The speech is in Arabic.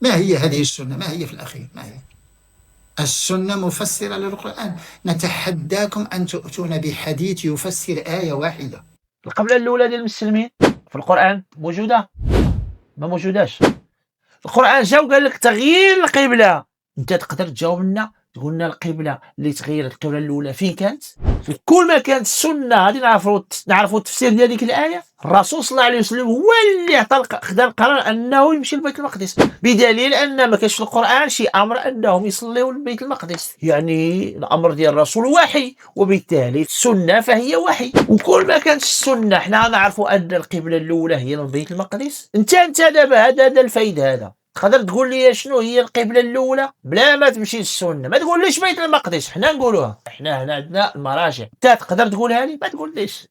ما هي هذه السنة؟ ما هي في الأخير؟ ما هي السنة مفسرة للقرآن؟ نتحداكم أن تؤتون بحديث يفسر آية واحدة. القبلة الأولى ديال المسلمين في القرآن موجودة؟ ما موجوداش. القرآن جا وقال لك تغيير القبلة، أنت تقدر تجاوب لنا تقول لنا القبلة اللي تغيرت القبلة الأولى فين كانت؟ كل ما كانت السنة غادي نعرفوا التفسير ديال ديك الآية. الرسول صلى الله عليه وسلم هو اللي خدا القرار أنه يمشي لبيت المقدس، بدليل أن ما كانش في القرآن شي أمر أنهم يصليوا لبيت المقدس. يعني الأمر ديال الرسول وحي، وبالتالي السنة فهي وحي. وكل ما كانت السنة حنا نعرفوا أن القبلة الأولى هي لبيت المقدس. انت دابا هذا الفايدة هذا تقدر تقول لي شنو هي القبلة الأولى بلا ما تمشي للسنة؟ ما تقوليش بيت المقدس، حنا نقولوها، حنا هنا عندنا المراجع. انت تقدر تقولها لي؟ ما تقوليش.